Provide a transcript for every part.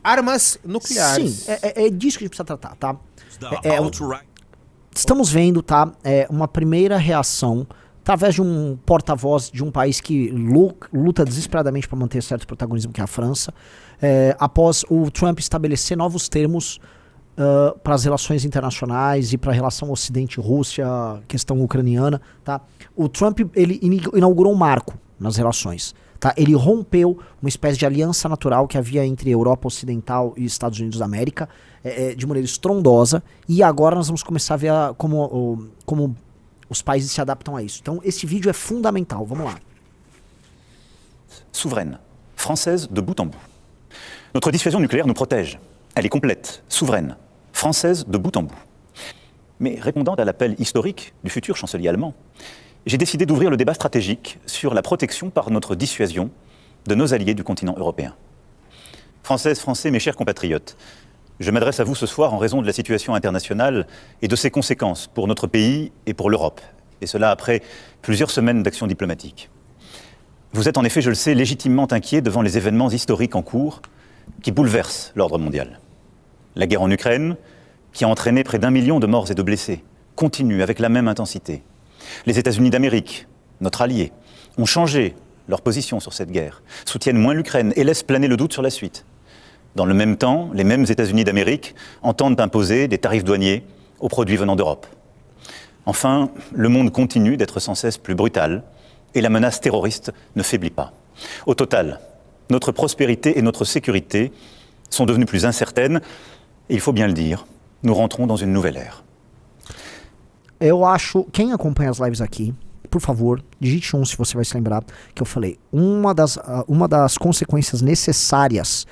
armas nucleares. Sim, é disso que a gente precisa tratar, tá? Estamos vendo, tá, uma primeira reação através de um porta-voz de um país que luta desesperadamente para manter certo protagonismo, que é a França, após o Trump estabelecer novos termos para as relações internacionais e para a relação Ocidente-Rússia, questão ucraniana, tá? O Trump, ele inaugurou um marco nas relações, tá? Ele rompeu uma espécie de aliança natural que havia entre Europa Ocidental e Estados Unidos da América, de maneira estrondosa, e agora nós vamos começar a ver como os países se adaptam a isso. Então esse vídeo é fundamental, vamos lá. Souveraine, française de bout en bout. Notre dissuasion nucléaire nous protège. Elle est complète, souveraine, française de bout en bout. Mais répondant à l'appel historique du futur chancelier allemand, j'ai décidé d'ouvrir le débat stratégique sur la protection par notre dissuasion de nos alliés du continent européen. Françaises, Français, mes chers compatriotes, je m'adresse à vous ce soir en raison de la situation internationale et de ses conséquences pour notre pays et pour l'Europe, et cela après plusieurs semaines d'action diplomatique. Vous êtes en effet, je le sais, légitimement inquiets devant les événements historiques en cours qui bouleversent l'ordre mondial. La guerre en Ukraine, qui a entraîné près d'1 million de morts et de blessés, continue avec la même intensité. Les États-Unis d'Amérique, notre allié, ont changé leur position sur cette guerre, soutiennent moins l'Ukraine et laissent planer le doute sur la suite. Dans le même temps, les mêmes États-Unis d'Amérique entendent imposer des tarifs douaniers aux produits venant d'Europe. Enfin, le monde continue d'être sans cesse plus brutal et la menace terroriste ne faiblit pas. Au total, notre prospérité et notre sécurité sont devenues plus incertaines et il faut bien le dire, nous rentrons dans une nouvelle ère. Eu acho, quem acompanha as lives aqui, por favor, digite se você vai se lembrar que eu falei, uma das consequências necessárias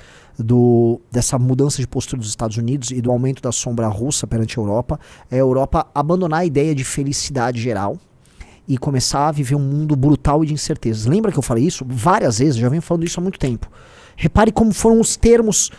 dessa mudança de postura dos Estados Unidos e do aumento da sombra russa perante a Europa é a Europa abandonar a ideia de felicidade geral e começar a viver um mundo brutal e de incertezas. Lembra que eu falei isso várias vezes? Já venho falando isso há muito tempo. Repare como foram os termos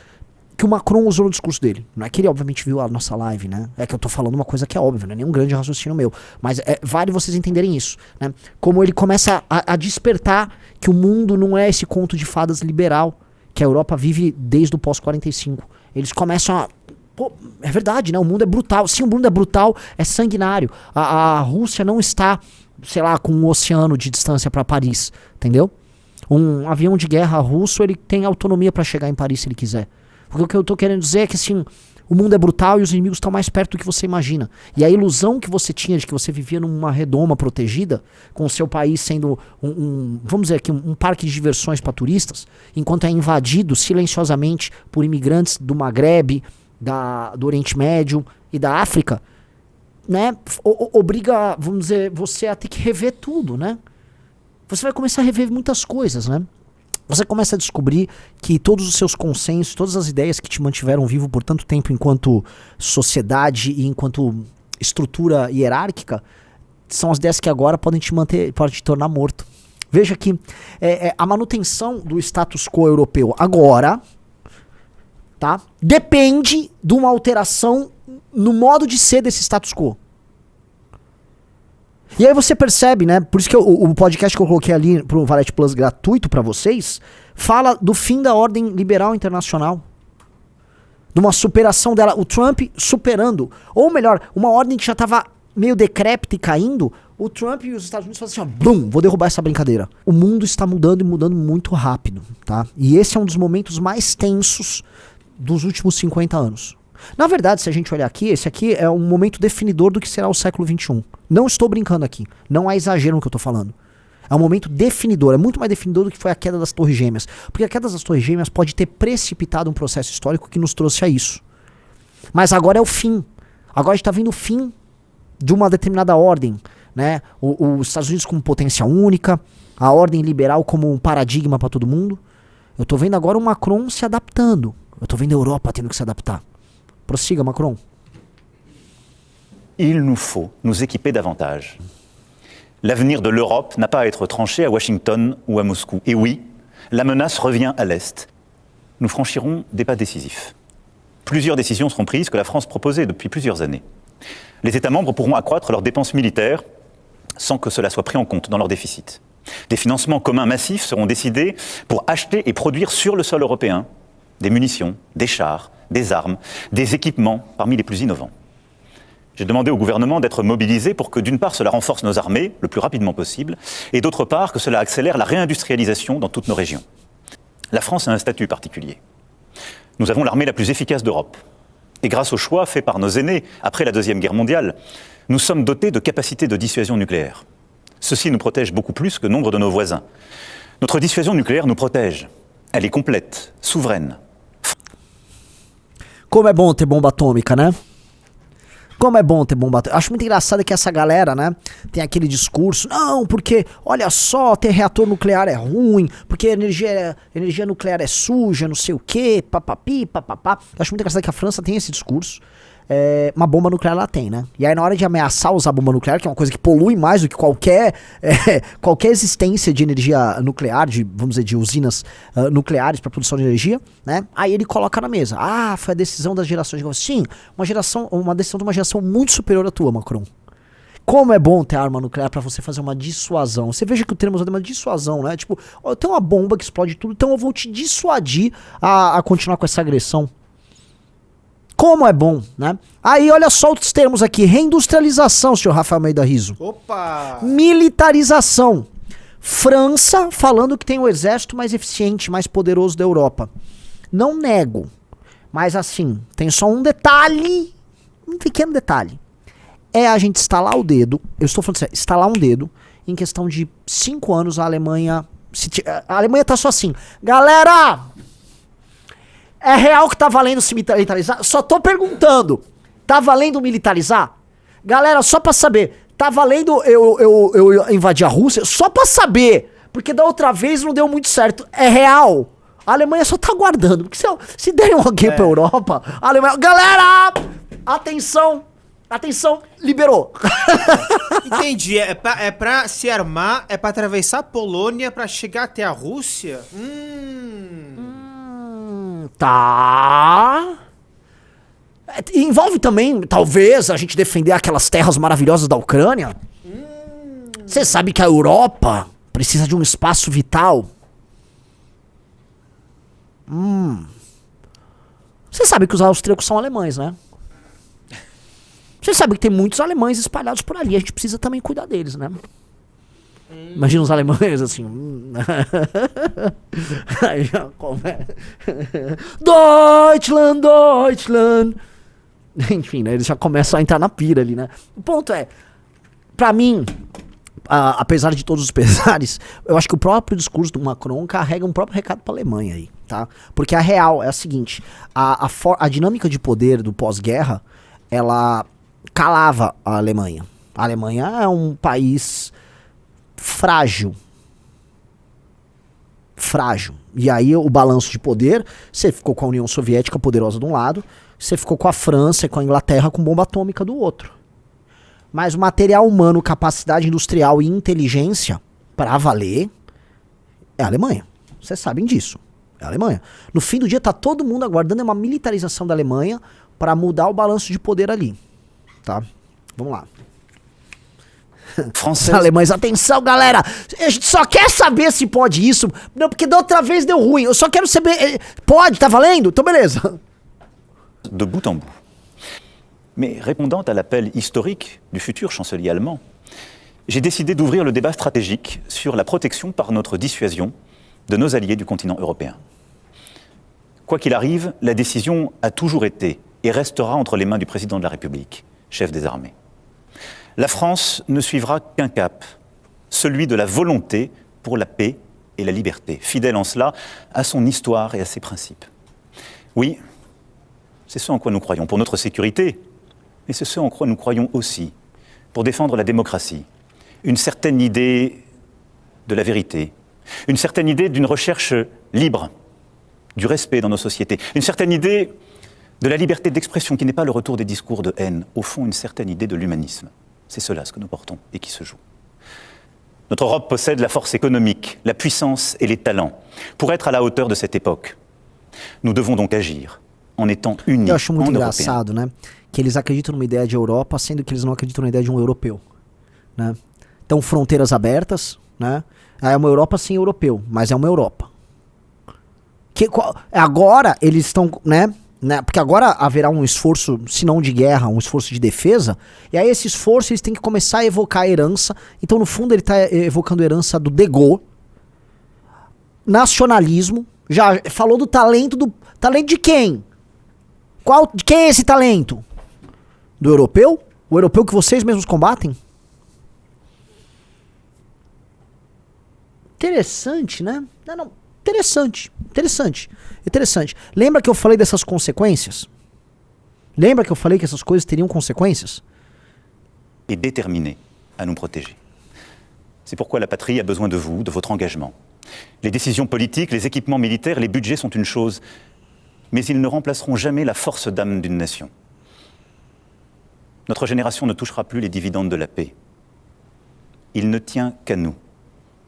que o Macron usou no discurso dele. Não é que ele obviamente viu a nossa live, né? É que eu tô falando uma coisa que é óbvia, não é nenhum grande raciocínio meu. Mas vale vocês entenderem isso, né? Como ele começa a despertar que o mundo não é esse conto de fadas liberal que a Europa vive desde o pós-45. Eles começam a... Pô, é verdade, né? O mundo é brutal. Sim, o mundo é brutal, é sanguinário. A Rússia não está, sei lá, com um oceano de distância para Paris, entendeu? Um avião de guerra russo, ele tem autonomia para chegar em Paris se ele quiser. Porque o que eu tô querendo dizer é que, assim, o mundo é brutal e os inimigos estão mais perto do que você imagina. E a ilusão que você tinha de que você vivia numa redoma protegida, com o seu país sendo vamos dizer aqui, um parque de diversões para turistas, enquanto é invadido silenciosamente por imigrantes do Maghreb, do Oriente Médio e da África, né, obriga, vamos dizer, você a ter que rever tudo, né? Você vai começar a rever muitas coisas, né? Você começa a descobrir que todos os seus consensos, todas as ideias que te mantiveram vivo por tanto tempo enquanto sociedade e enquanto estrutura hierárquica, são as ideias que agora podem te tornar morto. Veja que a manutenção do status quo europeu agora, tá, depende de uma alteração no modo de ser desse status quo. E aí você percebe, né? Por isso que o podcast que eu coloquei ali pro Valete Plus gratuito pra vocês, fala do fim da ordem liberal internacional. De uma superação dela. O Trump superando. Ou melhor, uma ordem que já tava meio decrépita e caindo. O Trump e os Estados Unidos fazem assim, ó, blum, vou derrubar essa brincadeira. O mundo está mudando e mudando muito rápido, tá? E esse é um dos momentos mais tensos dos últimos 50 anos. Na verdade, se a gente olhar aqui, esse aqui é um momento definidor do que será o século XXI. Não estou brincando aqui. Não há exagero no que eu estou falando. É um momento definidor. É muito mais definidor do que foi a queda das Torres Gêmeas. Porque a queda das Torres Gêmeas pode ter precipitado um processo histórico que nos trouxe a isso. Mas agora é o fim. Agora a gente está vendo o fim de uma determinada ordem, né? Os Estados Unidos como potência única, a ordem liberal como um paradigma para todo mundo. Eu estou vendo agora o Macron se adaptando. Eu estou vendo a Europa tendo que se adaptar. Prossiga, Macron. Il nous faut nous équiper davantage. L'avenir de l'Europe n'a pas à être tranché à Washington ou à Moscou. Et oui, la menace revient à l'Est. Nous franchirons des pas décisifs. Plusieurs décisions seront prises que la France proposait depuis plusieurs années. Les États membres pourront accroître leurs dépenses militaires sans que cela soit pris en compte dans leur déficit. Des financements communs massifs seront décidés pour acheter et produire sur le sol européen des munitions, des chars, des armes, des équipements parmi les plus innovants. J'ai demandé au gouvernement d'être mobilisé pour que, d'une part, cela renforce nos armées le plus rapidement possible, et d'autre part, que cela accélère la réindustrialisation dans toutes nos régions. La France a un statut particulier. Nous avons l'armée la plus efficace d'Europe. Et grâce au choix fait par nos aînés après la Deuxième Guerre mondiale, nous sommes dotés de capacités de dissuasion nucléaire. Ceci nous protège beaucoup plus que nombre de nos voisins. Notre dissuasion nucléaire nous protège. Elle est complète, souveraine. Como é bom ter bomba atômica, né? Como é bom ter bomba atômica. Acho muito engraçado que essa galera, né, tem aquele discurso, não, porque, olha só, ter reator nuclear é ruim, porque energia nuclear é suja, não sei o quê, papapi, papapá. Acho muito engraçado que a França tem esse discurso. Uma bomba nuclear ela tem, né? E aí na hora de ameaçar usar bomba nuclear, que é uma coisa que polui mais do que qualquer existência de energia nuclear, vamos dizer, de usinas nucleares para produção de energia, né? Aí ele coloca na mesa, foi a decisão das gerações. Sim, uma decisão de uma geração muito superior à tua, Macron. Como é bom ter arma nuclear para você fazer uma dissuasão. Você veja que o termo usado é uma dissuasão, né? Tipo, eu tenho uma bomba que explode tudo, então eu vou te dissuadir a continuar com essa agressão. Como é bom, né? Aí, olha só os termos aqui. Reindustrialização, senhor Rafael Almeida Riso. Opa! Militarização. França falando que tem o exército mais eficiente, mais poderoso da Europa. Não nego. Mas assim, tem só um detalhe. Um pequeno detalhe. É a gente estalar o dedo. Eu estou falando sério, estalar um dedo. Em questão de 5 anos, a Alemanha... A Alemanha tá só assim. Galera... É real que tá valendo se militarizar? Só tô perguntando. Tá valendo militarizar? Galera, só pra saber. Tá valendo eu invadir a Rússia? Só pra saber. Porque da outra vez não deu muito certo. É real. A Alemanha só tá aguardando. Porque se derem alguém pra Europa, a Alemanha... Galera! Atenção! Atenção, liberou. Entendi. É pra se armar, é pra atravessar a Polônia pra chegar até a Rússia? Tá. Envolve também, talvez, a gente defender aquelas terras maravilhosas da Ucrânia. Você sabe que a Europa precisa de um espaço vital. Você sabe que os austríacos são alemães, né? Você sabe que tem muitos alemães espalhados por ali. A gente precisa também cuidar deles, né? Imagina os alemães assim. Aí já começa. Deutschland, Deutschland. Enfim, né? Eles já começam a entrar na pira ali, né? O ponto é, pra mim, apesar de todos os pesares, eu acho que o próprio discurso do Macron carrega um próprio recado pra Alemanha aí, tá? Porque a real é a seguinte: a dinâmica de poder do pós-guerra, ela calava a Alemanha. A Alemanha é um país frágil. E aí o balanço de poder, você ficou com a União Soviética poderosa de um lado, você ficou com a França e com a Inglaterra com bomba atômica do outro. Mas o material humano, capacidade industrial e inteligência, pra valer, é a Alemanha. Vocês sabem disso. É a Alemanha. No fim do dia tá todo mundo aguardando uma militarização da Alemanha para mudar o balanço de poder ali. Tá? Vamos lá. Os alemães, atenção, galera. A gente só quer saber se pode isso. Não, porque da outra vez deu ruim. Eu só quero saber. Pode, tá valendo? Então beleza. De bout en bout. Mais répondant à l'appel historique du futur chancelier allemand, j'ai décidé d'ouvrir le débat stratégique sur la protection par notre dissuasion de nos alliés du continent européen. Quoi qu'il arrive, la décision a toujours été et restera entre les mains du président de la République, chef des armées. La France ne suivra qu'un cap, celui de la volonté pour la paix et la liberté, fidèle en cela à son histoire et à ses principes. Oui, c'est ce en quoi nous croyons pour notre sécurité, mais c'est ce en quoi nous croyons aussi pour défendre la démocratie, une certaine idée de la vérité, une certaine idée d'une recherche libre, du respect dans nos sociétés, une certaine idée de la liberté d'expression qui n'est pas le retour des discours de haine, au fond une certaine idée de l'humanisme. C'est cela ce que nous portons et qui se joue. Notre Europe possède la force économique, la puissance et les talents pour être à la hauteur de cette époque. Nous devons donc agir en étant unis Eu acho muito en engraçado, né? Que eles acreditam numa ideia de Europa, sendo que eles não acreditam na ideia de um europeu, né? Então, fronteiras abertas, né? É uma Europa sem europeu, mas é uma Europa. Agora eles estão, né? Porque agora haverá um esforço, se não de guerra, um esforço de defesa. E aí esse esforço eles têm que começar a evocar a herança. Então no fundo ele está evocando a herança do De Gaulle. Nacionalismo. Já falou do talento talento de quem? De quem é esse talento? Do europeu? O europeu que vocês mesmos combatem? Interessante, né? Não. Interessante. Lembra que eu falei dessas consequências? Lembra que eu falei que essas coisas teriam consequências? Et déterminé à nous protéger. C'est pourquoi la patrie a besoin de vous, de votre engagement. Les décisions politiques, les équipements militaires, les budgets sont une chose, mais ils ne remplaceront jamais la force d'âme d'une nation. Notre génération ne touchera plus les dividendes de la paix. Il ne tient qu'à nous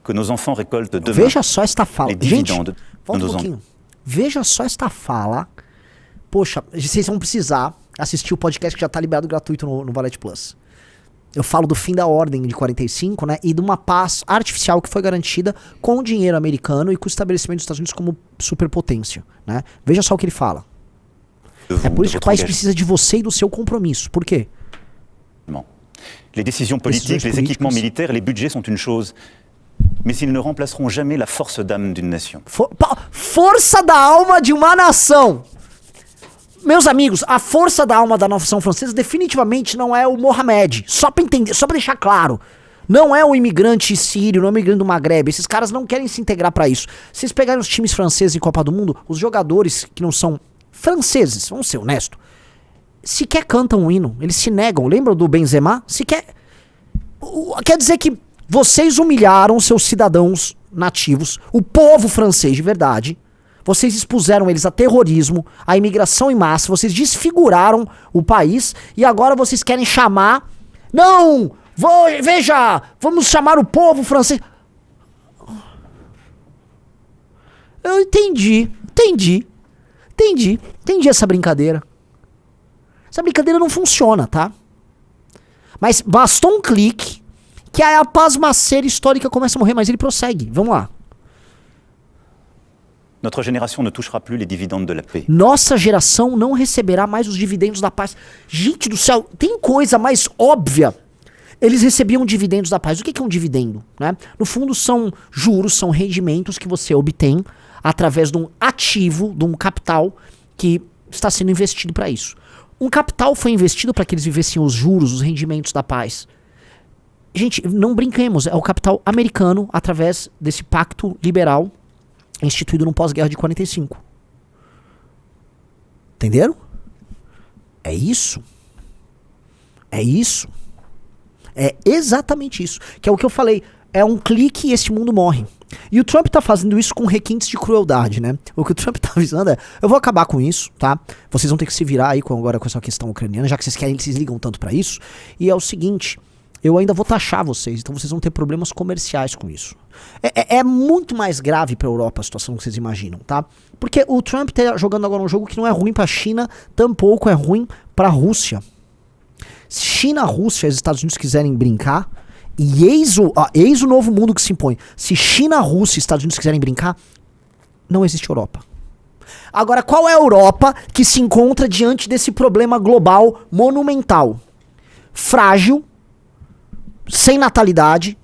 que nos enfants récoltent demain. Veja só esta fala. Les dividendes volta de nos pouquinho. Veja só esta fala. Poxa, vocês vão precisar assistir o podcast que já tá liberado gratuito no Valete Plus. Eu falo do fim da ordem de 45, né? E de uma paz artificial que foi garantida com o dinheiro americano e com o estabelecimento dos Estados Unidos como superpotência, né? Veja só o que ele fala. É por isso que o país precisa de você e do seu compromisso. Por quê? Les décisions politiques, les équipements militaires, les budgets sont une chose, mais ils ne remplaceront jamais la force d'âme d'une nation. Força da alma de uma nação. Meus amigos, a força da alma da nação francesa definitivamente não é o Mohamed. Só pra entender, só pra deixar claro. Não é o imigrante sírio, não é o imigrante do Maghreb. Esses caras não querem se integrar pra isso. Se vocês pegarem os times franceses em Copa do Mundo, os jogadores que não são franceses, vamos ser honestos, sequer cantam um hino. Eles se negam. Lembram do Benzema? Quer dizer que vocês humilharam seus cidadãos nativos, o povo francês de verdade. Vocês expuseram eles a terrorismo, a imigração em massa, vocês desfiguraram o país e agora vocês querem chamar... Não! Veja! Vamos chamar o povo francês... Eu entendi essa brincadeira. Essa brincadeira não funciona, tá? Mas bastou um clique que a pasmaceira histórica começa a morrer, mas ele prossegue. Vamos lá. Notre génération ne touchera plus les dividendes de la paix. Nossa geração não receberá mais os dividendos da paz. Gente do céu, tem coisa mais óbvia. Eles recebiam dividendos da paz. O que é um dividendo? Né? No fundo são juros, são rendimentos que você obtém através de um ativo, de um capital que está sendo investido para isso. Um capital foi investido para que eles vivessem os juros, os rendimentos da paz. Gente, não brinquemos, é o capital americano através desse pacto liberal instituído no pós-guerra de 45. Entenderam? É isso. É isso. É exatamente isso. Que é o que eu falei. É um clique e esse mundo morre. E o Trump tá fazendo isso com requintes de crueldade, né? O que o Trump tá avisando é, eu vou acabar com isso, tá? Vocês vão ter que se virar aí agora com essa questão ucraniana, já que vocês querem, vocês ligam tanto pra isso. E é o seguinte, eu ainda vou taxar vocês, então vocês vão ter problemas comerciais com isso. É muito mais grave pra Europa a situação que vocês imaginam, tá? Porque o Trump tá jogando agora um jogo que não é ruim pra China, tampouco é ruim pra Rússia. Se China, Rússia e os Estados Unidos quiserem brincar, e eis o novo mundo que se impõe. Se China, Rússia e Estados Unidos quiserem brincar, não existe Europa. Agora, qual é a Europa que se encontra diante desse problema global monumental? Frágil, sem natalidade,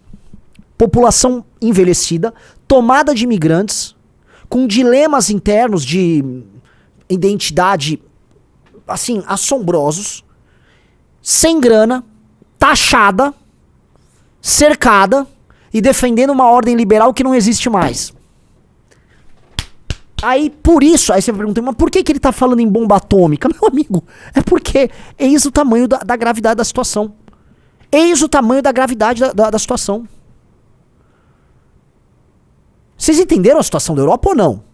população envelhecida, tomada de imigrantes, com dilemas internos de identidade, assim, assombrosos, sem grana, taxada, cercada e defendendo uma ordem liberal que não existe mais. Aí, por isso, aí você pergunta, mas por que ele tá falando em bomba atômica? Meu amigo, é porque eis o tamanho da gravidade da situação. Eis o tamanho da gravidade da situação. Vocês entenderam a situação da Europa ou não?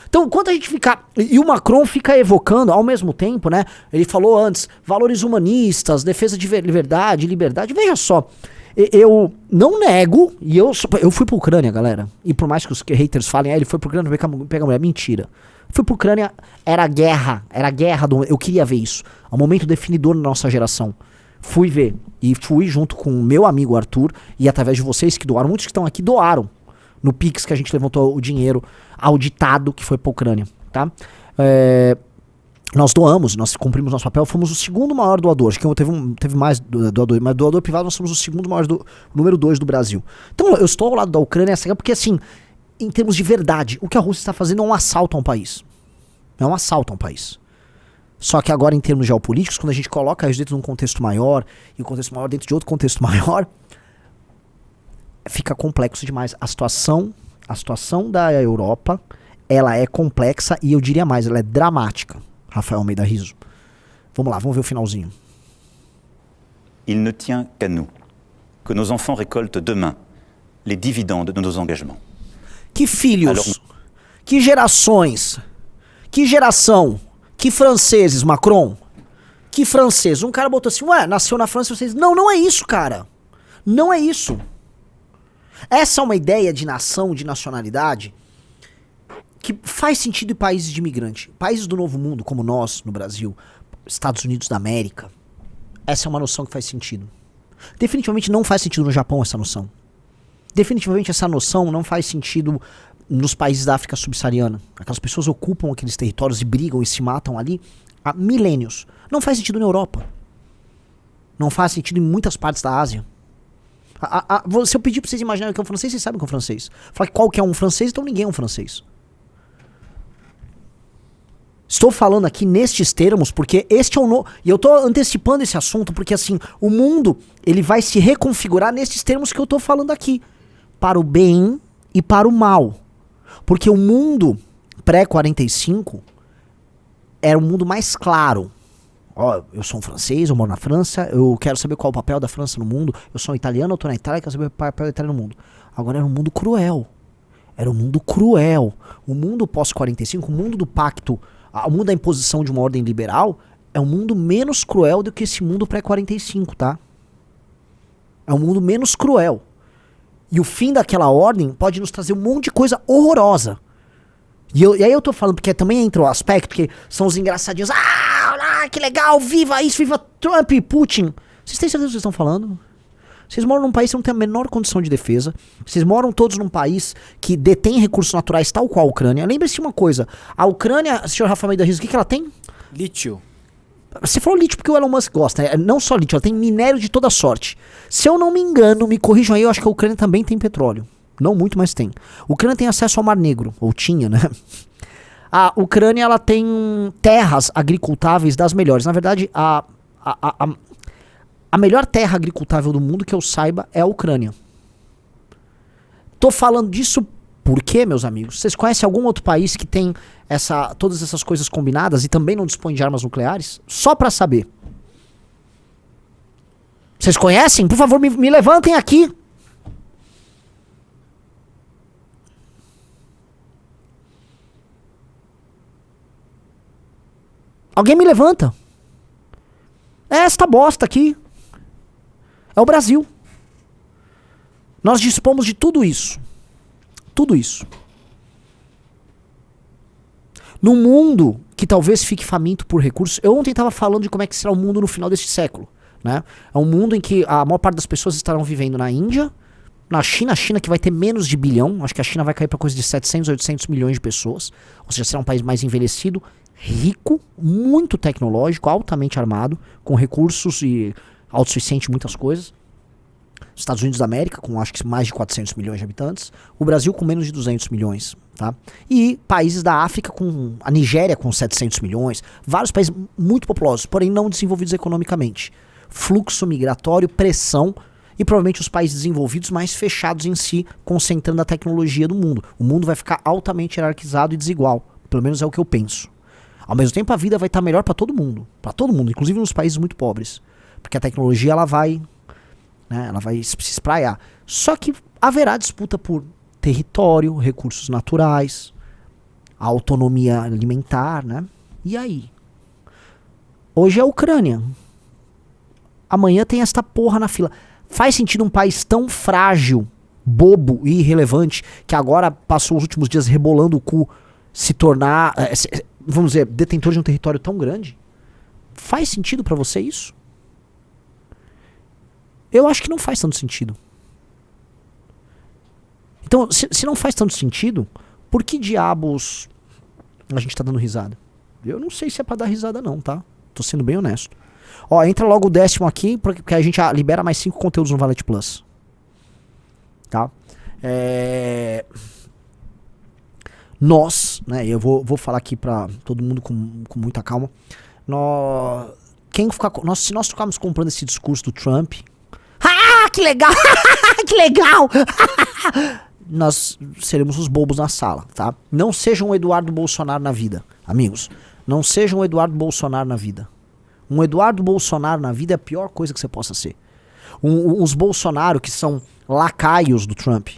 Então, enquanto a gente fica... E o Macron fica evocando, ao mesmo tempo, né? Ele falou antes, valores humanistas, defesa de liberdade. Veja só, eu não nego, e eu fui pra Ucrânia, galera. E por mais que os haters falem, ele foi pra Ucrânia pegar mulher, mentira. Fui pra Ucrânia, era guerra, eu queria ver isso. É um momento definidor na nossa geração. Fui ver, e fui junto com o meu amigo Arthur, e através de vocês que doaram, muitos que estão aqui doaram. no Pix que a gente levantou o dinheiro auditado que foi pra Ucrânia, tá? Nós doamos, nós cumprimos nosso papel, fomos o segundo maior doador. Acho que teve mais doador, mas doador privado nós somos o segundo maior, número 2 do Brasil. Então eu estou ao lado da Ucrânia porque assim, em termos de verdade, o que a Rússia está fazendo é um assalto a um país. É um assalto a um país. Só que agora em termos geopolíticos, quando a gente coloca isso dentro de um contexto maior, e o contexto maior dentro de outro contexto maior, fica complexo demais. A situação da Europa, ela é complexa e eu diria mais, ela é dramática. Rafael Almeida Rizzo. Vamos lá, vamos ver o finalzinho. Il ne tient qu'à nous que nos enfants récoltent demain les dividendes de nos engagements. Que filhos, que gerações, que geração, que franceses, Macron, que francês. Um cara botou assim, ué, nasceu na França, vocês... Não é isso, cara. Não é isso. Essa é uma ideia de nação, de nacionalidade, que faz sentido em países de imigrante. Países do Novo Mundo, como nós, no Brasil, Estados Unidos da América, essa é uma noção que faz sentido. Definitivamente não faz sentido no Japão essa noção. Definitivamente essa noção não faz sentido nos países da África subsaariana. Aquelas pessoas ocupam aqueles territórios e brigam e se matam ali há milênios. Não faz sentido na Europa. Não faz sentido em muitas partes da Ásia. Se eu pedir pra vocês imaginarem o que é um francês, vocês sabem o que é um francês. Falar que qual que é um francês, então ninguém é um francês. Estou falando aqui nestes termos porque este é o e eu estou antecipando esse assunto porque assim, o mundo ele vai se reconfigurar nestes termos que eu estou falando aqui, para o bem e para o mal. Porque o mundo pré-45 era um mundo mais claro. Ó, eu sou um francês, eu moro na França, eu quero saber qual é o papel da França no mundo, eu sou um italiano, eu estou na Itália, eu quero saber o papel da Itália no mundo. Agora era um mundo cruel. Era um mundo cruel. O mundo pós-45, o mundo do pacto, o mundo da imposição de uma ordem liberal é um mundo menos cruel do que esse mundo pré-45, tá? É um mundo menos cruel. E o fim daquela ordem pode nos trazer um monte de coisa horrorosa. E aí eu tô falando, porque também entra o aspecto que são os engraçadinhos. Que legal, viva isso, viva Trump e Putin. Vocês têm certeza do que vocês estão falando? Vocês moram num país que não tem a menor condição de defesa. Vocês moram todos num país que detém recursos naturais tal qual a Ucrânia. Lembre-se de uma coisa. A Ucrânia, senhor Rafael Almeida Rizzo, o que ela tem? Lítio. Você falou lítio porque o Elon Musk gosta, né? Não só lítio, ela tem minério de toda sorte. Se eu não me engano, me corrijam aí, eu acho que a Ucrânia também tem petróleo. Não muito, mas tem. A Ucrânia tem acesso ao Mar Negro, ou tinha, né? A Ucrânia, ela tem terras agricultáveis das melhores. Na verdade, a melhor terra agricultável do mundo, que eu saiba, é a Ucrânia. Tô falando disso por quê, meus amigos? Vocês conhecem algum outro país que tem todas essas coisas combinadas e também não dispõe de armas nucleares? Só pra saber. Vocês conhecem? Por favor, me levantem aqui. Alguém me levanta. É esta bosta aqui. É o Brasil. Nós dispomos de tudo isso. Tudo isso. Num mundo que talvez fique faminto por recursos. Eu ontem estava falando de como é que será o mundo no final deste século. Né? É um mundo em que a maior parte das pessoas estarão vivendo na Índia, na China. A China que vai ter menos de bilhão. Acho que a China vai cair para coisa de 700, 800 milhões de pessoas. Ou seja, será um país mais envelhecido, rico, muito tecnológico, altamente armado, com recursos e autossuficiente em muitas coisas. Estados Unidos da América, com acho que mais de 400 milhões de habitantes. O Brasil com menos de 200 milhões. Tá? E países da África, com a Nigéria com 700 milhões. Vários países muito populosos, porém não desenvolvidos economicamente. Fluxo migratório, pressão e provavelmente os países desenvolvidos mais fechados em si, concentrando a tecnologia do mundo. O mundo vai ficar altamente hierarquizado e desigual. Pelo menos é o que eu penso. Ao mesmo tempo, a vida vai estar melhor para todo mundo, inclusive nos países muito pobres, porque a tecnologia ela vai se espraiar. Só que haverá disputa por território, recursos naturais, a autonomia alimentar, né? E aí? Hoje é a Ucrânia. Amanhã tem esta porra na fila. Faz sentido um país tão frágil, bobo e irrelevante, que agora passou os últimos dias rebolando o cu, se tornar, vamos dizer, detentor de um território tão grande? Faz sentido pra você isso? Eu acho que não faz tanto sentido. Então, se não faz tanto sentido, por que diabos a gente tá dando risada? Eu não sei se é pra dar risada não, tá? Tô sendo bem honesto. Ó, entra logo o 10º aqui, porque a gente libera mais 5 conteúdos no Valete Plus. Tá? Nós, né, eu vou falar aqui pra todo mundo com muita calma. Se nós ficarmos comprando esse discurso do Trump, que legal, que legal, nós seremos os bobos na sala, tá? Não sejam o Eduardo Bolsonaro na vida, amigos. Não sejam o Eduardo Bolsonaro na vida. Um Eduardo Bolsonaro na vida é a pior coisa que você possa ser. Os Bolsonaro que são lacaios do Trump,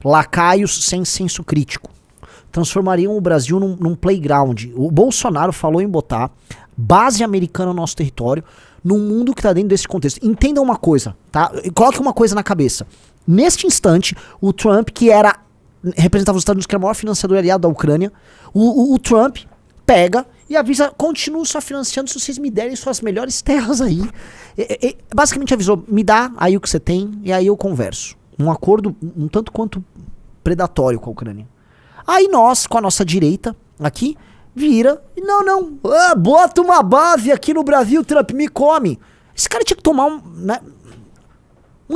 lacaios sem senso crítico, transformariam o Brasil num playground. O Bolsonaro falou em botar base americana no nosso território, num mundo que está dentro desse contexto. Entendam uma coisa, tá? Coloque uma coisa na cabeça. Neste instante, o Trump, que representava os Estados Unidos, que era o maior financiador e aliado da Ucrânia, o Trump pega e avisa, continuo só financiando se vocês me derem suas melhores terras aí. Basicamente avisou, me dá aí o que você tem e aí eu converso. Um acordo um tanto quanto predatório com a Ucrânia. Aí nós, com a nossa direita, aqui, vira e não, bota uma base aqui no Brasil, Trump, me come. Esse cara tinha que tomar um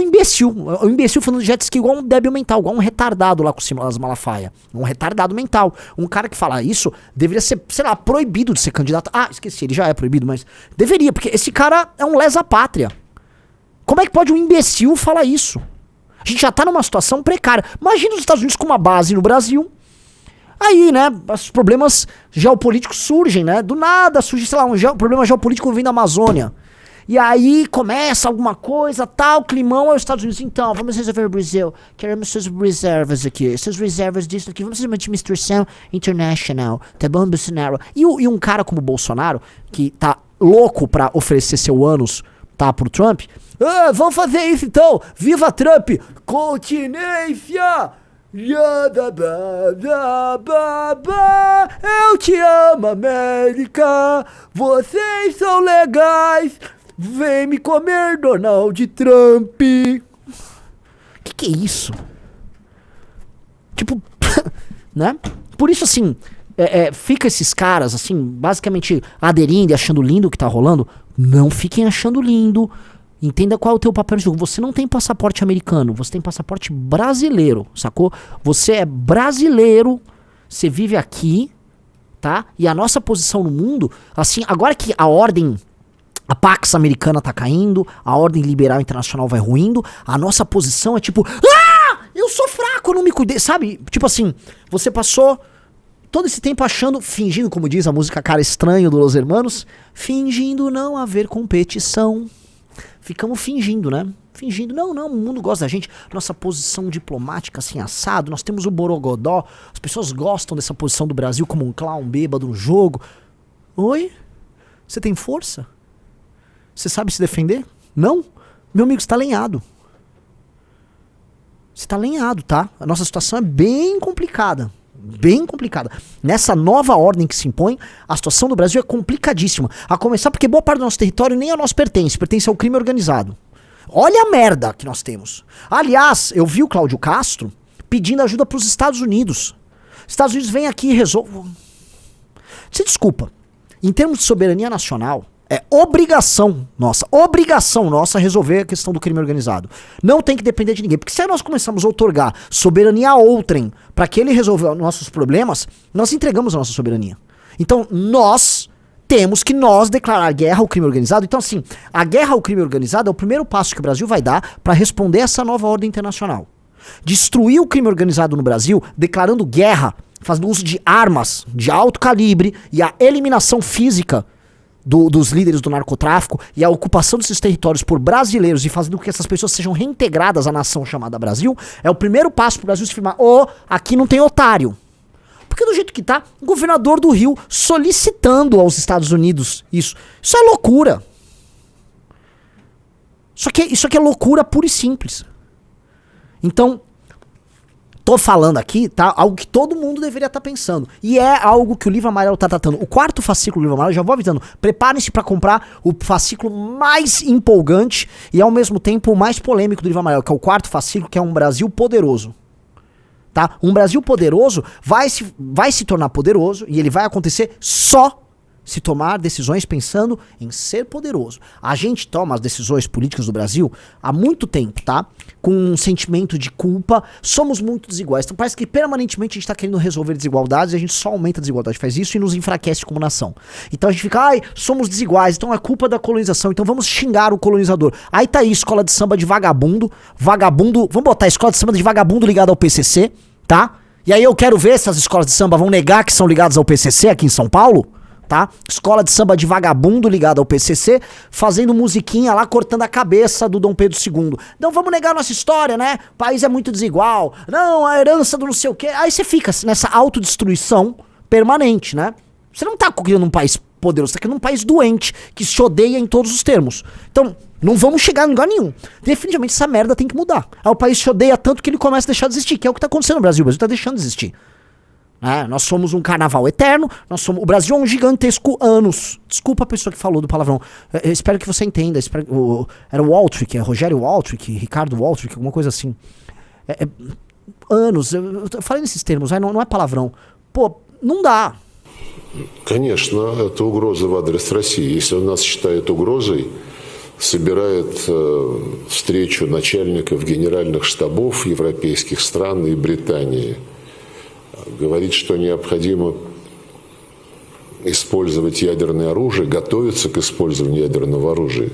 imbecil. Um imbecil falando de jet ski igual um débil mental, igual um retardado lá com as Malafaia. Um retardado mental. Um cara que fala isso deveria ser, sei lá, proibido de ser candidato. Esqueci, ele já é proibido, mas deveria, porque esse cara é um lesa-pátria. Como é que pode um imbecil falar isso? A gente já tá numa situação precária. Imagina os Estados Unidos com uma base no Brasil. Aí, né, os problemas geopolíticos surgem, né? Do nada surge, sei lá, problema geopolítico vindo da Amazônia. E aí começa alguma coisa, tal, climão, aí os Estados Unidos, então, vamos resolver o Brasil. Queremos suas reservas aqui, suas reservas disso aqui, vamos fazer uma administração internacional, tá bom, Bolsonaro? E um cara como o Bolsonaro, que tá louco pra oferecer seu ânus, tá, pro Trump, vamos fazer isso então, viva Trump, continência! Eu te amo, América. Vocês são legais. Vem me comer, Donald Trump. Que é isso? Tipo, né? Por isso, assim, fica esses caras, assim, basicamente aderindo e achando lindo o que tá rolando. Não fiquem achando lindo. Entenda qual é o teu papel no jogo. Você não tem passaporte americano, você tem passaporte brasileiro, sacou? Você é brasileiro, você vive aqui, tá? E a nossa posição no mundo, assim, agora que a Pax americana tá caindo, a ordem liberal internacional vai ruindo, a nossa posição é tipo, eu sou fraco, eu não me cuidei, sabe? Tipo assim, você passou todo esse tempo fingindo, como diz a música Cara Estranho do Los Hermanos, fingindo não haver competição. Ficamos fingindo, né? Fingindo, não, o mundo gosta da gente. Nossa posição diplomática, assim, assado. Nós temos o Borogodó. As pessoas gostam dessa posição do Brasil como um clown bêbado no jogo. Oi? Você tem força? Você sabe se defender? Não? Meu amigo, você tá lenhado. Você tá lenhado, tá? A nossa situação é bem complicada. Bem complicada. Nessa nova ordem que se impõe, a situação do Brasil é complicadíssima. A começar porque boa parte do nosso território nem a nós pertence ao crime organizado. Olha a merda que nós temos. Aliás, eu vi o Cláudio Castro pedindo ajuda para os Estados Unidos. Estados Unidos vem aqui e resolve. Se desculpa, em termos de soberania nacional, é obrigação nossa resolver a questão do crime organizado. Não tem que depender de ninguém, porque se nós começarmos a outorgar soberania a outrem para que ele resolva nossos problemas, nós entregamos a nossa soberania. Então nós temos que declarar guerra ao crime organizado. Então assim, a guerra ao crime organizado é o primeiro passo que o Brasil vai dar para responder a essa nova ordem internacional. Destruir o crime organizado no Brasil, declarando guerra, fazendo uso de armas de alto calibre e a eliminação física dos líderes do narcotráfico e a ocupação desses territórios por brasileiros e fazendo com que essas pessoas sejam reintegradas à nação chamada Brasil, é o primeiro passo pro Brasil se firmar. Aqui não tem otário. Porque do jeito que tá, o governador do Rio solicitando aos Estados Unidos isso. Isso é loucura. Isso aqui é loucura pura e simples. Então, tô falando aqui, tá? Algo que todo mundo deveria estar pensando. E é algo que o Livro Amarelo tá tratando. O quarto fascículo do Livro Amarelo, já vou avisando, preparem-se para comprar o fascículo mais empolgante e ao mesmo tempo o mais polêmico do Livro Amarelo, que é o quarto fascículo, que é um Brasil poderoso. tá? Um Brasil poderoso vai se tornar poderoso e ele vai acontecer só se tomar decisões pensando em ser poderoso. A gente toma as decisões políticas do Brasil há muito tempo, tá? Com um sentimento de culpa, somos muito desiguais. Então parece que permanentemente a gente tá querendo resolver desigualdades e a gente só aumenta a desigualdade, faz isso e nos enfraquece como nação. Então a gente fica, somos desiguais, então é culpa da colonização, então vamos xingar o colonizador. Aí tá aí, escola de samba de vagabundo, vamos botar a escola de samba de vagabundo ligada ao PCC, tá? E aí eu quero ver se as escolas de samba vão negar que são ligadas ao PCC aqui em São Paulo, tá? Escola de samba de vagabundo ligada ao PCC, fazendo musiquinha lá, cortando a cabeça do Dom Pedro II. Não, vamos negar nossa história, né? O país é muito desigual. Não, a herança do não sei o quê. Aí você fica nessa autodestruição permanente, né? Você não tá criando um país poderoso, você tá criando um país doente, que se odeia em todos os termos. Então, não vamos chegar em lugar nenhum. Definitivamente essa merda tem que mudar. Aí o país se odeia tanto que ele começa a deixar de existir, que é o que tá acontecendo no Brasil. O Brasil tá deixando de existir. Nós somos um carnaval eterno, o Brasil é um gigantesco ânus. Desculpa a pessoa que falou do palavrão. Eu espero que você entenda. Era o Waltrick, Rogério Waltrick, Ricardo Waltrick, alguma coisa assim. Anos, eu falei nesses termos, não é palavrão. Pô, não dá. Конечно, это угроза в адрес России. Если он нас считает угрозой, собирает встречу начальников генеральных штабов европейских стран и Британии. Говорит, что необходимо использовать ядерное оружие, готовиться к использованию ядерного оружия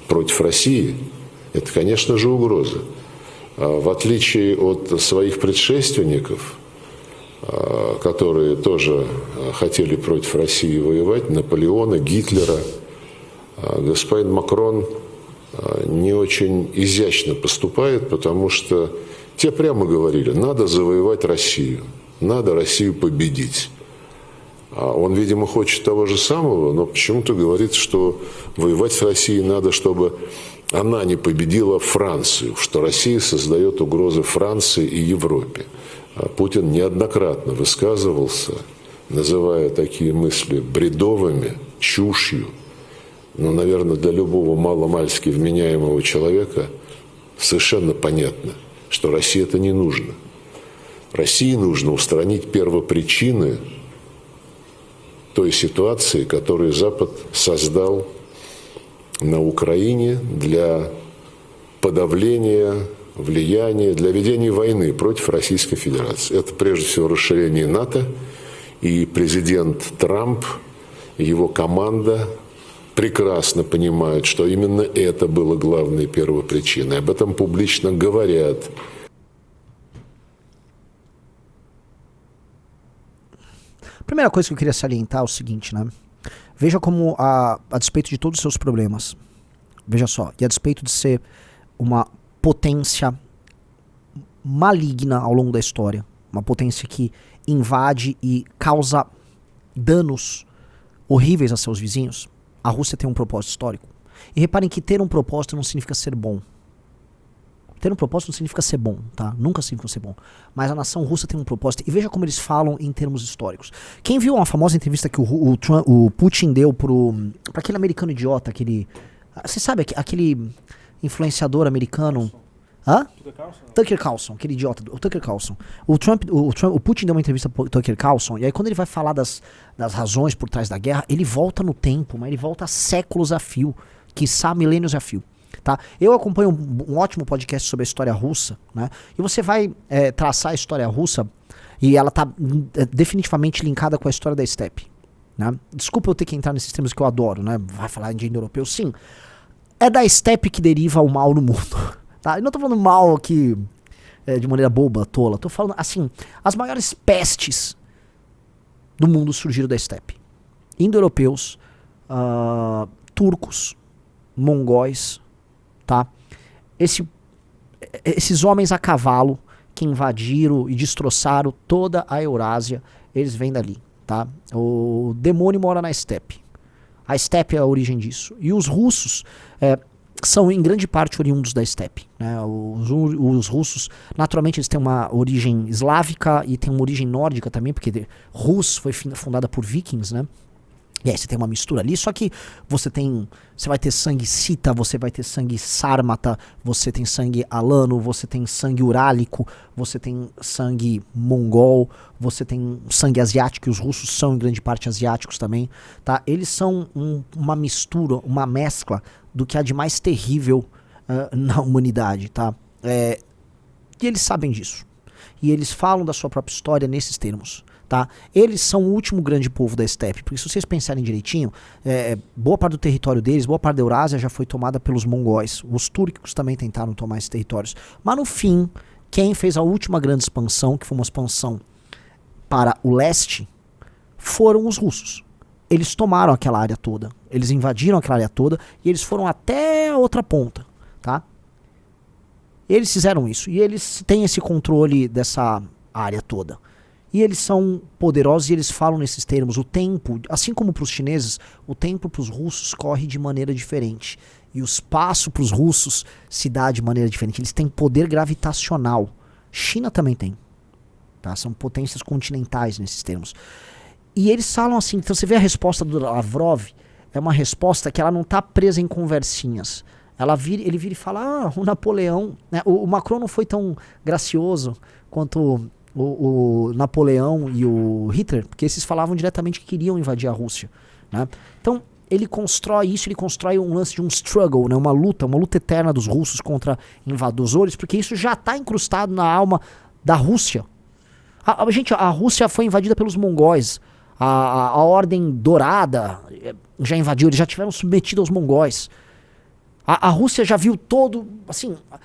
против России, это, конечно же, угроза. В отличие от своих предшественников, которые тоже хотели против России воевать, Наполеона, Гитлера, господин Макрон не очень изящно поступает, потому что те прямо говорили, надо завоевать Россию. Надо Россию победить. Он, видимо, хочет того же самого, но почему-то говорит, что воевать с Россией надо, чтобы она не победила Францию, что Россия создает угрозы Франции и Европе. Путин неоднократно высказывался, называя такие мысли бредовыми, чушью. Но, наверное, для любого маломальски вменяемого человека совершенно понятно, что России это не нужно. России нужно устранить первопричины той ситуации, которую Запад создал на Украине для подавления влияния, для ведения войны против Российской Федерации. Это прежде всего расширение НАТО, и президент Трамп, и его команда прекрасно понимают, что именно это было главной первопричиной. Об этом публично говорят. Primeira coisa que eu queria salientar é o seguinte, né? Veja como, a despeito de todos os seus problemas, veja só, e a despeito de ser uma potência maligna ao longo da história, uma potência que invade e causa danos horríveis a seus vizinhos, a Rússia tem um propósito histórico. E reparem que ter um propósito não significa ser bom. Ter um propósito não significa ser bom, tá? Nunca significa ser bom. Mas a nação russa tem um propósito. E veja como eles falam em termos históricos. Quem viu uma famosa entrevista que o Putin deu pra aquele americano idiota, aquele... Você sabe, aquele influenciador americano... Hã? Tucker Carlson, aquele idiota, o Tucker Carlson. O Putin deu uma entrevista pro Tucker Carlson, e aí quando ele vai falar das razões por trás da guerra, ele volta no tempo, mas ele volta séculos a fio, quiçá milênios a fio. Tá? Eu acompanho um ótimo podcast sobre a história russa, né? E você vai traçar a história russa e ela está definitivamente linkada com a história da steppe, né? Desculpa eu ter que entrar nesses termos que eu adoro, né? Vai falar de indo-europeu, sim. É da steppe que deriva o mal no mundo, tá? Eu não estou falando mal aqui de maneira boba, tola. Estou falando assim, as maiores pestes do mundo surgiram da steppe. Indo-europeus, turcos, mongóis, tá? Esses homens a cavalo que invadiram e destroçaram toda a Eurásia, eles vêm dali, tá? O demônio mora na steppe. A steppe é a origem disso. E os russos são em grande parte oriundos da steppe, né? Os russos, naturalmente, eles têm uma origem eslávica e tem uma origem nórdica também, porque Rus foi fundada por vikings, né? E aí você tem uma mistura ali, só que você vai ter sangue Sita, você vai ter sangue Sármata, você tem sangue Alano, você tem sangue Urálico, você tem sangue Mongol, você tem sangue asiático, e os russos são em grande parte asiáticos também, tá? Eles são uma mistura, uma mescla do que há de mais terrível na humanidade, tá? E eles sabem disso. E eles falam da sua própria história nesses termos. Tá? Eles são o último grande povo da estepe, porque se vocês pensarem direitinho, boa parte do território deles, boa parte da Eurásia já foi tomada pelos mongóis. Os túrquicos também tentaram tomar esses territórios. Mas no fim, quem fez a última grande expansão, que foi uma expansão para o leste, foram os russos. Eles tomaram aquela área toda, eles invadiram aquela área toda e eles foram até a outra ponta. Tá? Eles fizeram isso e eles têm esse controle dessa área toda. E eles são poderosos e eles falam nesses termos. O tempo, assim como para os chineses, o tempo para os russos corre de maneira diferente. E o espaço para os russos se dá de maneira diferente. Eles têm poder gravitacional. China também tem. Tá? São potências continentais nesses termos. E eles falam assim, então você vê a resposta do Lavrov, é uma resposta que ela não está presa em conversinhas. Ele vira e fala, o Napoleão... Né? O Macron não foi tão gracioso quanto... O Napoleão e o Hitler, porque esses falavam diretamente que queriam invadir a Rússia, né? Então ele constrói isso, ele constrói um lance de um struggle, né? Uma luta eterna dos russos contra invasores, porque isso já está incrustado na alma da Rússia. Gente, a Rússia foi invadida pelos mongóis, a Ordem Dourada já invadiu, eles já tiveram submetido aos mongóis. A Rússia já viu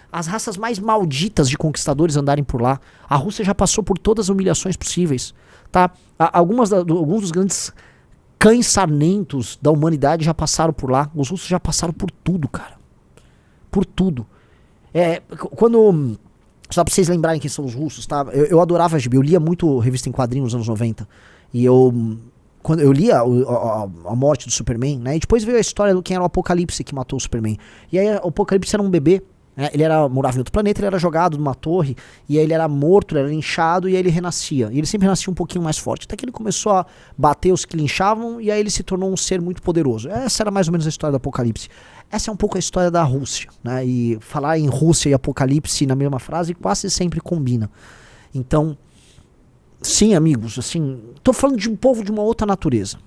as raças mais malditas de conquistadores andarem por lá. A Rússia já passou por todas as humilhações possíveis. Tá? Alguns dos grandes cães sarmentos da humanidade já passaram por lá. Os russos já passaram por tudo, cara. Por tudo. Só pra vocês lembrarem quem são os russos, tá? Eu adorava gibi, eu lia muito revista em quadrinhos nos anos 90. E quando eu li a morte do Superman, né? E depois veio a história do quem era o Apocalipse que matou o Superman. E aí o Apocalipse era um bebê, né? Ele morava em outro planeta, ele era jogado numa torre, e aí ele era morto, ele era linchado, e aí ele renascia. E ele sempre renascia um pouquinho mais forte, até que ele começou a bater os que linchavam, e aí ele se tornou um ser muito poderoso. Essa era mais ou menos a história do Apocalipse. Essa é um pouco a história da Rússia, né? E falar em Rússia e Apocalipse na mesma frase quase sempre combina. Então... Sim, amigos, tô falando de um povo de uma outra natureza.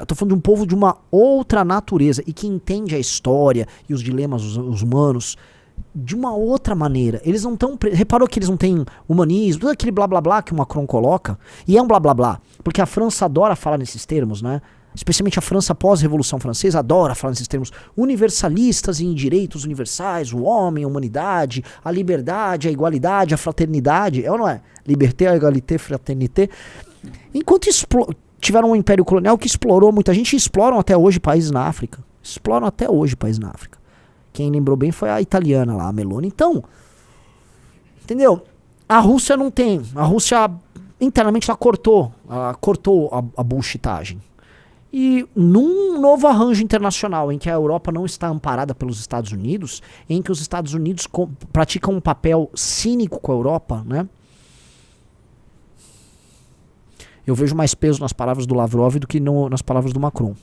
Tô falando de um povo de uma outra natureza e que entende a história e os dilemas os humanos de uma outra maneira. Eles não estão... Reparou que eles não têm humanismo, tudo aquele blá blá blá que o Macron coloca, e é um blá blá blá, porque a França adora falar nesses termos, né? Especialmente a França pós-Revolução Francesa adora falar nesses termos universalistas em direitos universais, o homem, a humanidade, a liberdade, a igualdade, a fraternidade. É ou não é? Liberté, a égalité, fraternité. Enquanto tiveram um império colonial que explorou muita gente, exploram até hoje países na África. Exploram até hoje países na África. Quem lembrou bem foi a italiana lá, a Meloni. Então, entendeu? A Rússia não tem. A Rússia internamente ela cortou a bullshitagem. E num novo arranjo internacional em que a Europa não está amparada pelos Estados Unidos, em que os Estados Unidos praticam um papel cínico com a Europa, né? Eu vejo mais peso nas palavras do Lavrov do que nas palavras do Macron.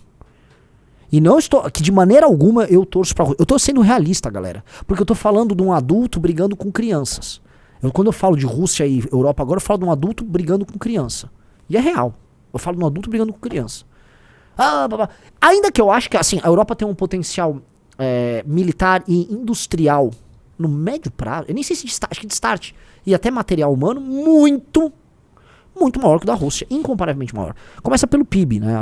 E não estou... Que de maneira alguma eu torço pra... Eu estou sendo realista, galera. Porque eu estou falando de um adulto brigando com crianças. Quando eu falo de Rússia e Europa agora, eu falo de um adulto brigando com criança. E é real. Eu falo de um adulto brigando com criança. Ainda que eu acho que a Europa tem um potencial militar e industrial no médio prazo, eu nem sei se acho que de start, e até material humano, muito maior que o da Rússia, incomparavelmente maior. Começa pelo PIB, né?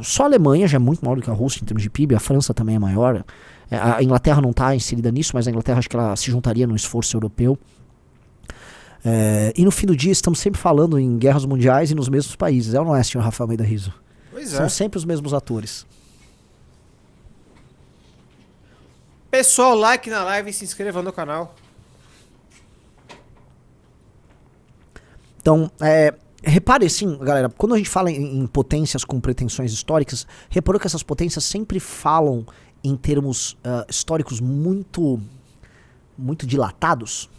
Só a Alemanha já é muito maior do que a Rússia em termos de PIB, a França também é maior, a Inglaterra não está inserida nisso, mas a Inglaterra acho que ela se juntaria no esforço europeu. E no fim do dia estamos sempre falando em guerras mundiais e nos mesmos países, ou não é, senhor Rafael Almeida Rizzo? Pois é. São sempre os mesmos atores. Pessoal, like na live e se inscreva no canal. Então, repare assim, galera, quando a gente fala em potências com pretensões históricas, reparou que essas potências sempre falam em termos históricos muito dilatados?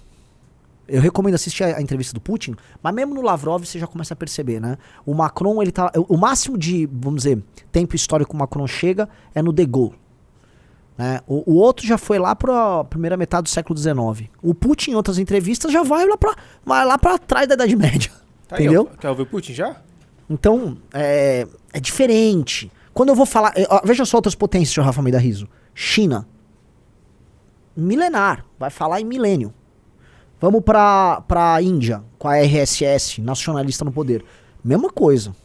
Eu recomendo assistir a entrevista do Putin, mas mesmo no Lavrov você já começa a perceber, né? O Macron, ele tá... O máximo de, vamos dizer, tempo histórico que o Macron chega é no De Gaulle. Né? O outro já foi lá pra primeira metade do século XIX. O Putin, em outras entrevistas, já vai lá pra trás da Idade Média. Tá entendeu? Aí, quer ouvir o Putin já? Então, é diferente. Quando eu vou falar... veja só outras potências, senhor Rafa Almeida Rizzo. China. Milenar. Vai falar em milênio. Vamos pra Índia, com a RSS, nacionalista no poder. Mesma coisa.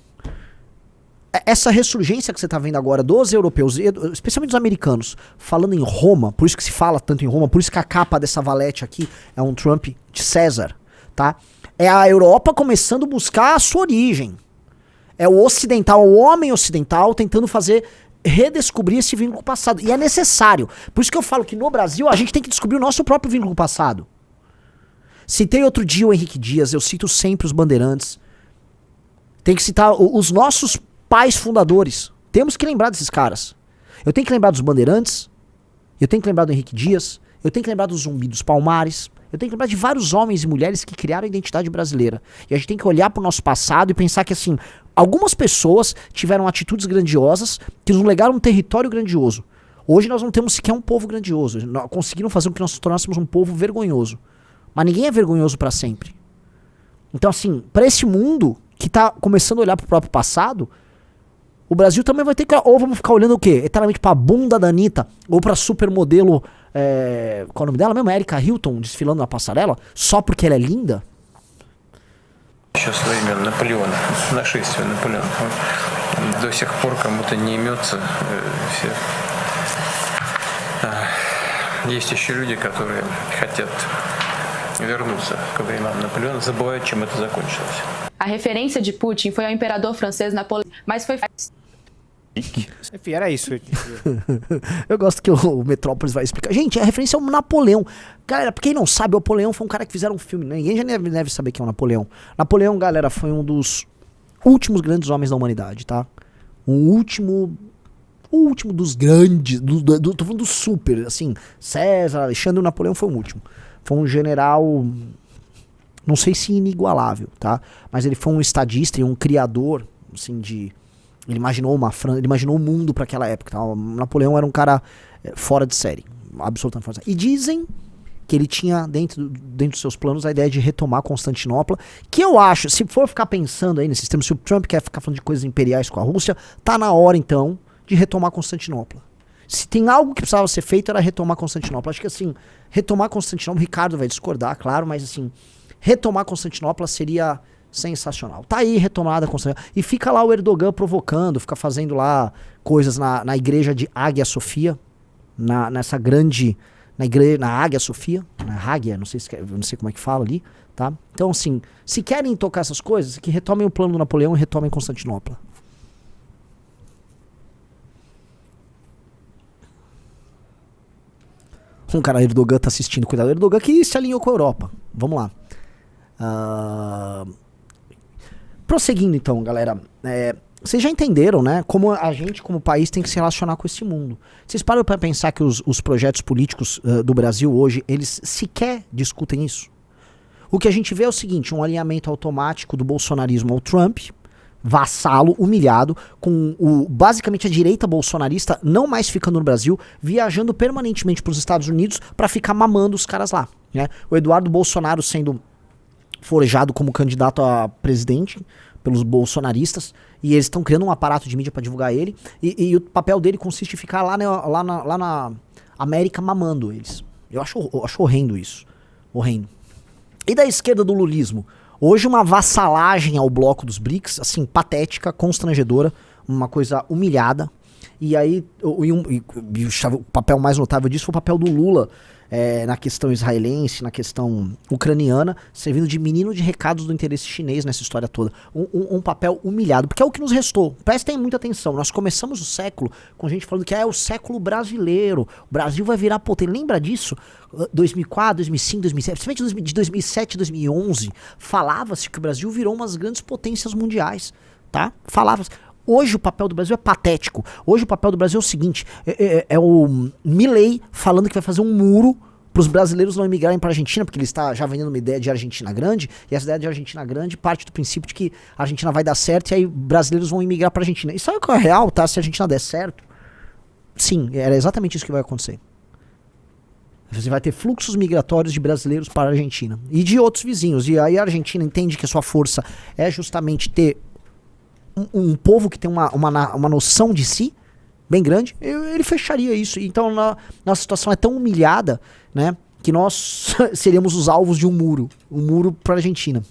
Essa ressurgência que você tá vendo agora dos europeus, especialmente dos americanos, falando em Roma, por isso que se fala tanto em Roma, por isso que a capa dessa valete aqui é um Trump de César, tá? É a Europa começando a buscar a sua origem. É o ocidental, o homem ocidental tentando redescobrir esse vínculo passado. E é necessário. Por isso que eu falo que no Brasil a gente tem que descobrir o nosso próprio vínculo passado. Citei outro dia o Henrique Dias, eu cito sempre os bandeirantes. Tem que citar os nossos pais fundadores. Temos que lembrar desses caras. Eu tenho que lembrar dos bandeirantes, eu tenho que lembrar do Henrique Dias, eu tenho que lembrar do Zumbi dos Palmares, eu tenho que lembrar de vários homens e mulheres que criaram a identidade brasileira. E a gente tem que olhar pro nosso passado e pensar que, assim, algumas pessoas tiveram atitudes grandiosas que nos legaram um território grandioso. Hoje nós não temos sequer um povo grandioso. Conseguiram fazer com que nós tornássemos um povo vergonhoso. Mas ninguém é vergonhoso pra sempre. Então, assim, pra esse mundo que tá começando a olhar pro próprio passado, o Brasil também vai ter que... Ou vamos ficar olhando o quê? Eternamente pra bunda da Anitta, ou pra supermodelo... qual é o nome dela mesmo? Erika Hilton, desfilando na passarela, só porque ela é linda? Еще со времен Наполеона, с нашествия Наполеона. До сих пор кому-то не имется. Есть еще люди, которые хотят вернуться к временам Наполеона, забывают, чем это закончилось. A referência de Putin foi ao imperador francês Napoleão, mas foi... Enfim, era isso. Eu gosto que o Metrópolis vai explicar. Gente, a referência é o Napoleão. Galera, pra quem não sabe, o Napoleão foi um cara que fizeram um filme. Ninguém já deve saber quem é o Napoleão. Napoleão, galera, foi um dos últimos grandes homens da humanidade, tá? O último dos grandes. Tô falando do super, assim. César, Alexandre, o Napoleão foi o último. Foi um general... Não sei se inigualável, tá? Mas ele foi um estadista e um criador, assim, de... Ele imaginou ele imaginou o mundo para aquela época. Tá? O Napoleão era um cara fora de série. Absolutamente fora de série. E dizem que ele tinha dentro dos seus planos a ideia de retomar Constantinopla. Que eu acho, se for ficar pensando aí nesses termos, se o Trump quer ficar falando de coisas imperiais com a Rússia, tá na hora então de retomar Constantinopla. Se tem algo que precisava ser feito era retomar Constantinopla. Acho que assim, retomar Constantinopla, o Ricardo vai discordar, claro, mas assim, retomar Constantinopla seria... sensacional. Tá aí retomada Constantinopla. E fica lá o Erdogan provocando, fica fazendo lá coisas na igreja de Águia Sofia, nessa grande, na Águia Sofia, na Águia, não sei como é que fala ali, tá? Então assim, se querem tocar essas coisas, que retomem o plano do Napoleão e retomem Constantinopla. Um cara, Erdogan tá assistindo, cuidado, Erdogan que se alinhou com a Europa. Vamos lá. Prosseguindo então, galera, vocês já entenderam, né, como a gente como país tem que se relacionar com esse mundo. Vocês param para pensar que os projetos políticos do Brasil hoje, eles sequer discutem isso? O que a gente vê é o seguinte, um alinhamento automático do bolsonarismo ao Trump, vassalo, humilhado, com basicamente a direita bolsonarista não mais ficando no Brasil, viajando permanentemente para os Estados Unidos para ficar mamando os caras lá, né? O Eduardo Bolsonaro sendo forjado como candidato a presidente pelos bolsonaristas, e eles estão criando um aparato de mídia para divulgar ele, e o papel dele consiste em ficar lá na América mamando eles. Eu acho horrendo isso. Horrendo. E da esquerda do lulismo? Hoje uma vassalagem ao bloco dos BRICS, assim, patética, constrangedora, uma coisa humilhada. E aí, o papel mais notável disso foi o papel do Lula na questão israelense, na questão ucraniana, servindo de menino de recados do interesse chinês nessa história toda. Um papel humilhado, porque é o que nos restou. Prestem muita atenção, nós começamos o século com gente falando que é o século brasileiro, o Brasil vai virar potência. Lembra disso? 2004, 2005, 2007, principalmente de 2007, 2011, falava-se que o Brasil virou umas grandes potências mundiais, tá? Falava-se. Hoje o papel do Brasil é patético. Hoje o papel do Brasil é o seguinte, é o Milei falando que vai fazer um muro os brasileiros não imigrarem para a Argentina, porque ele está já vendendo uma ideia de Argentina grande, e essa ideia de Argentina grande parte do princípio de que a Argentina vai dar certo e aí brasileiros vão imigrar para a Argentina. E sabe o que é real, tá? Se a Argentina der certo, sim, era exatamente isso que vai acontecer. Você vai ter fluxos migratórios de brasileiros para a Argentina e de outros vizinhos. E aí a Argentina entende que a sua força é justamente ter um povo que tem uma noção de si bem grande, ele fecharia isso. Então nossa situação é tão humilhada, né, que nós seríamos os alvos de um muro para a Argentina.